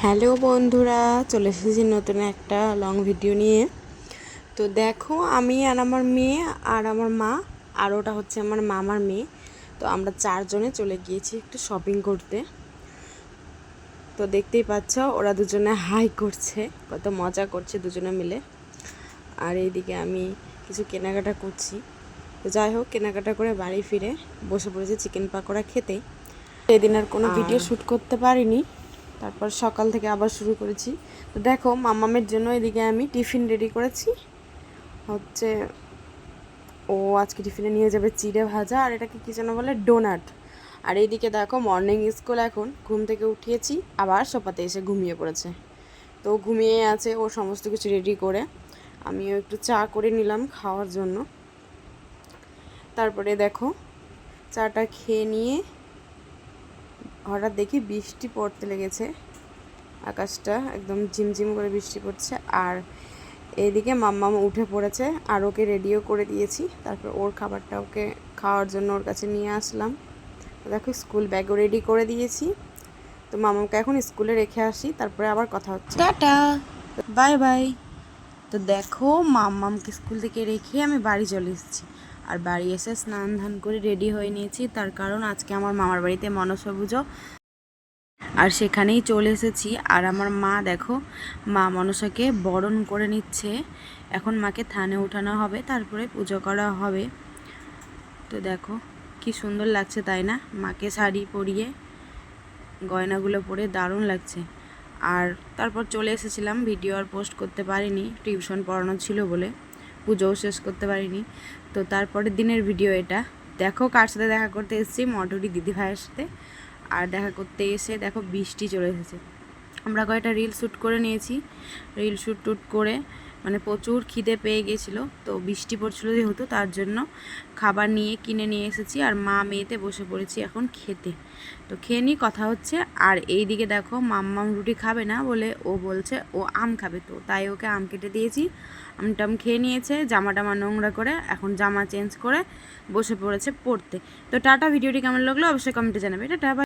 Hello বন্ধুরা, চলে এসেছি নতুন একটা লং ভিডিও নিয়ে। তো দেখো, আমি আর আমার মেয়ে আর আমার মা আর ওটা হচ্ছে আমার মামার মেয়ে। তো আমরা চারজনে চলে গিয়েছি একটু শপিং করতে। তো দেখতেই পাচ্ছ, ওরা দুজনে হাই করছে, কত মজা করছে দুজনে মিলে। আর এইদিকে আমি কিছু কেনাকাটা করছি। তো যাই হোক, কেনাকাটা করে বাড়ি ফিরে বসে পড়েছি চিকেন পাকোড়া খেতে। সেদিন আর কোনো ভিডিও শ্যুট করতে পারিনি, তারপর সকাল থেকে আবার শুরু করেছি। তো দেখো, মামামের জন্য এদিকে আমি টিফিন রেডি করেছি। হচ্ছে ও আজকে টিফিনে নিয়ে যাবে চিড়ে ভাজা, আর এটাকে কী যেন বলে, ডোনাট। আর এইদিকে দেখো, মর্নিং স্কুল, এখন ঘুম থেকে উঠিয়েছি, আবার সোফাতে এসে ঘুমিয়ে পড়েছে। তো ঘুমিয়ে আছে, ও সমস্ত কিছু রেডি করে। আমিও একটু চা করে নিলাম খাওয়ার জন্য। তারপরে দেখো, চাটা খেয়ে নিয়ে হঠাৎ দেখি বৃষ্টি পড়তে লেগেছে, আকাশটা একদম ঝিমঝিম করে বৃষ্টি পড়ছে। আর এইদিকে মাম্মাম উঠে পড়েছে, আর ওকে রেডিও করে দিয়েছি। তারপর ওর খাবারটা ওকে খাওয়ার জন্য ওর কাছে নিয়ে আসলাম। দেখো, স্কুল ব্যাগও রেডি করে দিয়েছি। তো মামাকে এখন স্কুলে রেখে আসি, তারপরে আবার কথা হচ্ছে। Tata, bye bye. তো দেখো, মাম্মামকে স্কুল থেকে রেখে আমি বাড়ি চলে এসেছি। আর বাড়ি এসে স্নান ধান করে রেডি হয়ে নিয়েছি, তার কারণ আজকে আমার মামার বাড়িতে মনসা পুজো, আর সেখানেই চলে এসেছি। আর আমার মা দেখো, মা মনসাকে বরণ করে নিচ্ছে। এখন মাকে থানে উঠানো হবে, তারপরে পুজো করা হবে। তো দেখো কি সুন্দর লাগছে, তাই না? মাকে শাড়ি পরিয়ে, গয়নাগুলো পরে দারুণ লাগছে। আর তারপর চলে এসেছিলাম, ভিডিও আর পোস্ট করতে পারিনি, টিউশন পড়ানো ছিল বলে, পুজোও শেষ করতে পারিনি। তো তারপরের দিনের ভিডিও এটা। দেখো কার সাথে দেখা করতে এসেছি, মটুরি দিদি ভাইয়ের সাথে। আর দেখা করতে এসে দেখো বৃষ্টি চলে এসেছে। আমরা কয়েকটা রিল শ্যুট করে নিয়েছি। রিল শ্যুট টুট করে মানে প্রচুর খিদে পেয়ে গেছিলো, তো বৃষ্টি পড়ছিলো যেহেতু, তার জন্য খাবার কিনে নিয়ে এসেছি। আর মা মেয়েতে বসে পড়েছি এখন খেতে। তো খেয়ে নিই, কথা হচ্ছে। আর এই দিকে দেখো, মাম্মাম রুটি খাবে না বলে ও বলছে ও আম খাবে, তো তাই ওকে আম কেটে দিয়েছি। আমটাম খেয়ে নিয়েছে, জামা টামা নোংরা করে এখন জামা চেঞ্জ করে বসে পড়েছে পড়তে। তো টাটা, ভিডিওটি কেমন লাগলো অবশ্যই কমেন্টে জানাবে। টাটা।